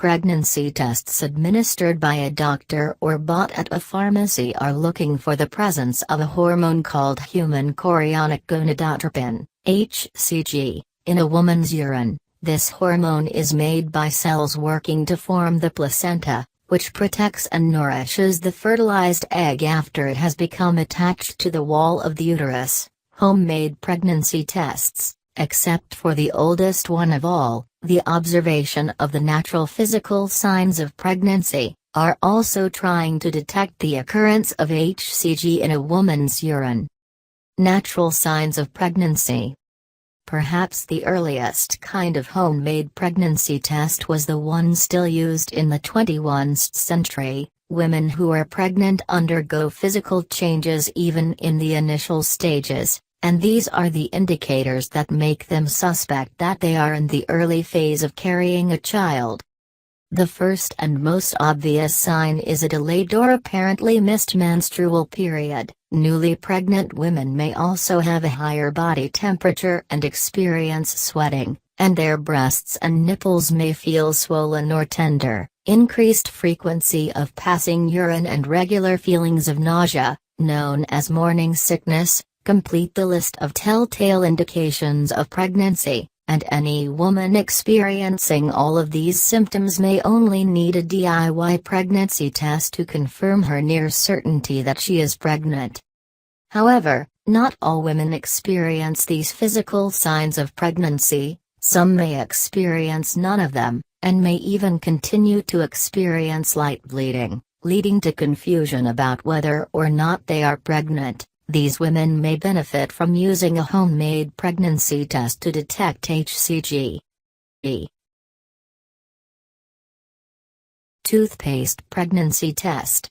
Pregnancy tests administered by a doctor or bought at a pharmacy are looking for the presence of a hormone called human chorionic gonadotropin, HCG, in a woman's urine. This hormone is made by cells working to form the placenta, which protects and nourishes the fertilized egg after it has become attached to the wall of the uterus. Homemade pregnancy tests, except for the oldest one of all, the observation of the natural physical signs of pregnancy, are also trying to detect the occurrence of HCG in a woman's urine. Natural signs of pregnancy. Perhaps the earliest kind of homemade pregnancy test was the one still used in the 21st century. Women who are pregnant undergo physical changes even in the initial stages, and these are the indicators that make them suspect that they are in the early phase of carrying a child. The first and most obvious sign is a delayed or apparently missed menstrual period. Newly pregnant women may also have a higher body temperature and experience sweating, and their breasts and nipples may feel swollen or tender. Increased frequency of passing urine and regular feelings of nausea, known as morning sickness, complete the list of telltale indications of pregnancy, and any woman experiencing all of these symptoms may only need a DIY pregnancy test to confirm her near certainty that she is pregnant. However, not all women experience these physical signs of pregnancy. Some may experience none of them, and may even continue to experience light bleeding, leading to confusion about whether or not they are pregnant. These women may benefit from using a homemade pregnancy test to detect HCG. Toothpaste pregnancy test.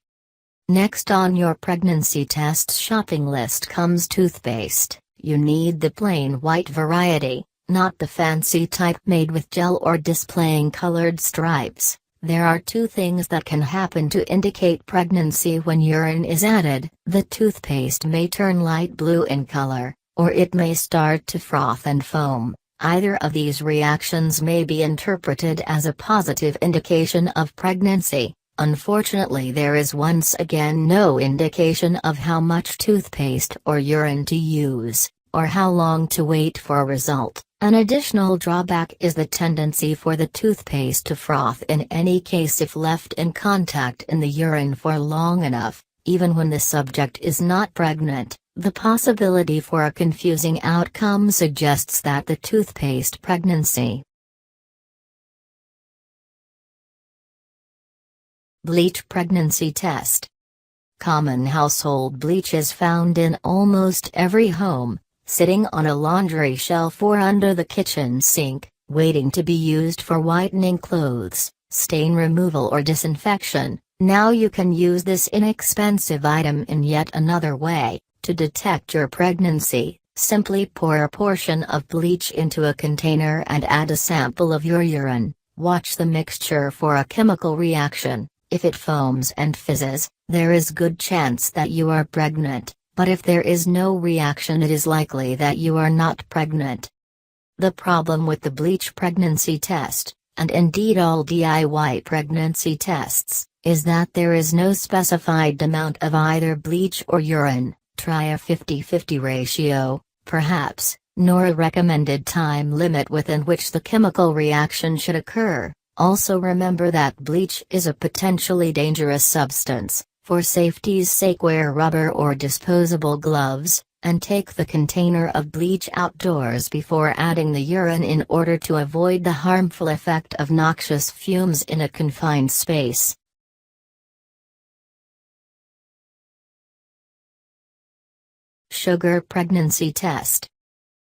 Next on your pregnancy test shopping list comes toothpaste. You need the plain white variety, not the fancy type made with gel or displaying colored stripes. There are two things that can happen to indicate pregnancy when urine is added. The toothpaste may turn light blue in color, or it may start to froth and foam. Either of these reactions may be interpreted as a positive indication of pregnancy. Unfortunately, there is once again no indication of how much toothpaste or urine to use, or how long to wait for a result. An additional drawback is the tendency for the toothpaste to froth in any case if left in contact in the urine for long enough, even when the subject is not pregnant. The possibility for a confusing outcome suggests that the toothpaste pregnancy. Bleach pregnancy test. Common household bleach is found in almost every home, sitting on a laundry shelf or under the kitchen sink, waiting to be used for whitening clothes, stain removal or disinfection. Now you can use this inexpensive item in yet another way. To detect your pregnancy, simply pour a portion of bleach into a container and add a sample of your urine. Watch the mixture for a chemical reaction. If it foams and fizzes, there is good chance that you are pregnant. But if there is no reaction, it is likely that you are not pregnant. The problem with the bleach pregnancy test, and indeed all DIY pregnancy tests, is that there is no specified amount of either bleach or urine. Try a 50-50 ratio, perhaps, nor a recommended time limit within which the chemical reaction should occur. Also remember that bleach is a potentially dangerous substance. For safety's sake, wear rubber or disposable gloves, and take the container of bleach outdoors before adding the urine in order to avoid the harmful effect of noxious fumes in a confined space. Sugar pregnancy test.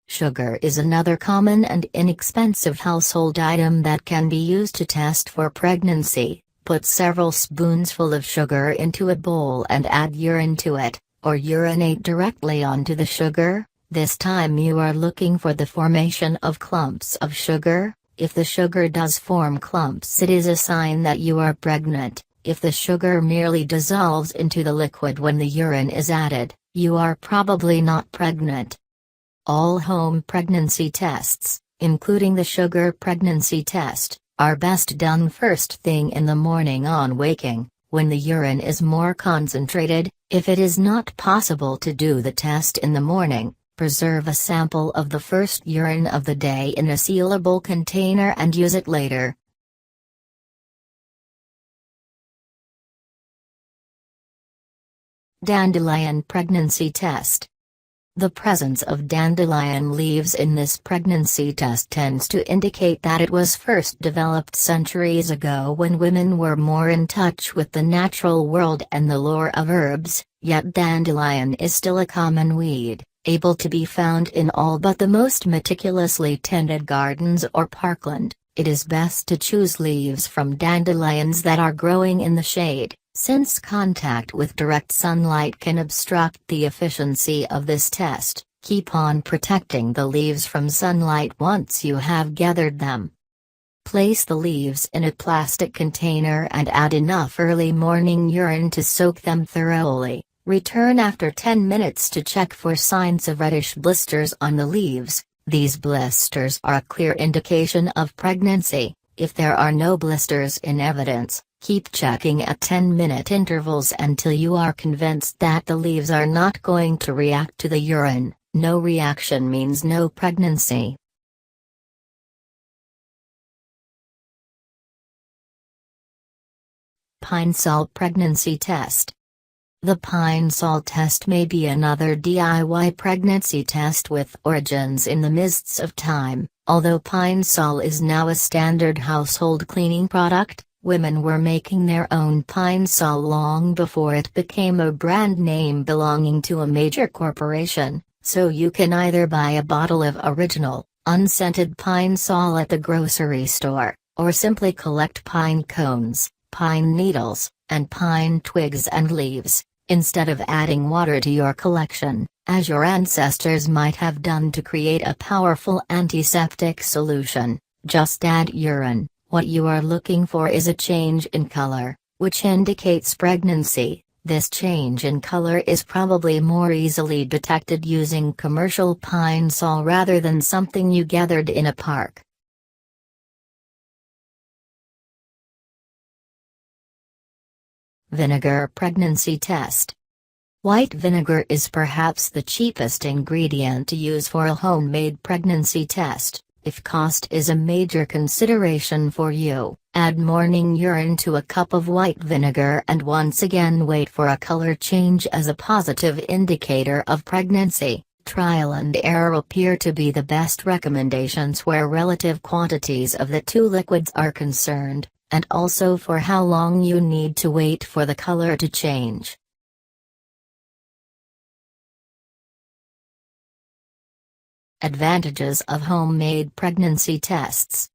Sugar is another common and inexpensive household item that can be used to test for pregnancy. Put several spoonsful of sugar into a bowl and add urine to it, or urinate directly onto the sugar. This time you are looking for the formation of clumps of sugar. If the sugar does form clumps, it is a sign that you are pregnant. If the sugar merely dissolves into the liquid when the urine is added, you are probably not pregnant. All home pregnancy tests, including the sugar pregnancy test, are best done first thing in the morning on waking, when the urine is more concentrated. If it is not possible to do the test in the morning, preserve a sample of the first urine of the day in a sealable container and use it later. Dandelion pregnancy test. The presence of dandelion leaves in this pregnancy test tends to indicate that it was first developed centuries ago when women were more in touch with the natural world and the lore of herbs, yet dandelion is still a common weed, able to be found in all but the most meticulously tended gardens or parkland. It is best to choose leaves from dandelions that are growing in the shade, since contact with direct sunlight can obstruct the efficiency of this test. Keep on protecting the leaves from sunlight once you have gathered them. Place the leaves in a plastic container and add enough early morning urine to soak them thoroughly. Return after 10 minutes to check for signs of reddish blisters on the leaves. These blisters are a clear indication of pregnancy. If there are no blisters in evidence, keep checking at 10-minute intervals until you are convinced that the leaves are not going to react to the urine. No reaction means no pregnancy. Pine Sol pregnancy test. The Pine Sol test may be another DIY pregnancy test with origins in the mists of time. Although Pine Sol is now a standard household cleaning product, women were making their own Pine Sol long before it became a brand name belonging to a major corporation, so you can either buy a bottle of original, unscented Pine Sol at the grocery store, or simply collect pine cones, pine needles, and pine twigs and leaves, instead of adding water to your collection, as your ancestors might have done to create a powerful antiseptic solution. Just add urine. What you are looking for is a change in color, which indicates pregnancy. This change in color is probably more easily detected using commercial Pine Sol rather than something you gathered in a park. Vinegar pregnancy test. White vinegar is perhaps the cheapest ingredient to use for a homemade pregnancy test. If cost is a major consideration for you, add morning urine to a cup of white vinegar and once again wait for a color change as a positive indicator of pregnancy. Trial and error appear to be the best recommendations where relative quantities of the two liquids are concerned, and also for how long you need to wait for the color to change. Advantages of homemade pregnancy tests.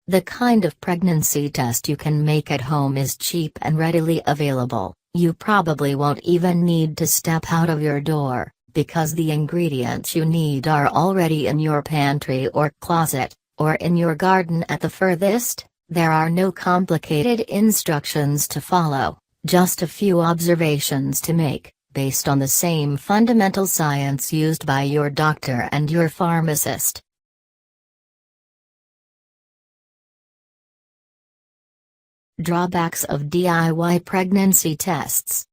The kind of pregnancy test you can make at home is cheap and readily available. You probably won't even need to step out of your door, because the ingredients you need are already in your pantry or closet, or in your garden at the furthest. There are no complicated instructions to follow, just a few observations to make, based on the same fundamental science used by your doctor and your pharmacist. Drawbacks of DIY pregnancy tests.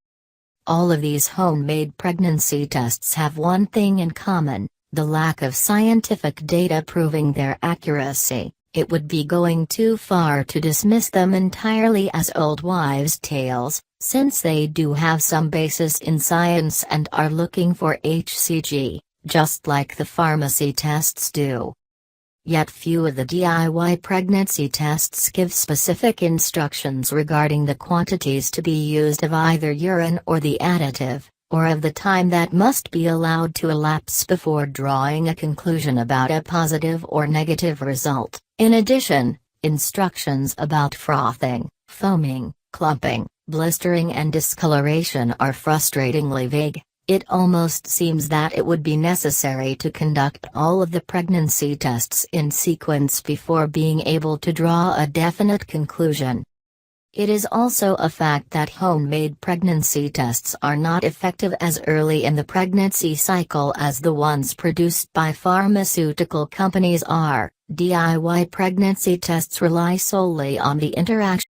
All of these homemade pregnancy tests have one thing in common: the lack of scientific data proving their accuracy. It would be going too far to dismiss them entirely as old wives' tales, since they do have some basis in science and are looking for HCG, just like the pharmacy tests do. Yet few of the DIY pregnancy tests give specific instructions regarding the quantities to be used of either urine or the additive, or of the time that must be allowed to elapse before drawing a conclusion about a positive or negative result. In addition, instructions about frothing, foaming, clumping, blistering and discoloration are frustratingly vague. It almost seems that it would be necessary to conduct all of the pregnancy tests in sequence before being able to draw a definite conclusion. It is also a fact that homemade pregnancy tests are not effective as early in the pregnancy cycle as the ones produced by pharmaceutical companies are. DIY pregnancy tests rely solely on the interaction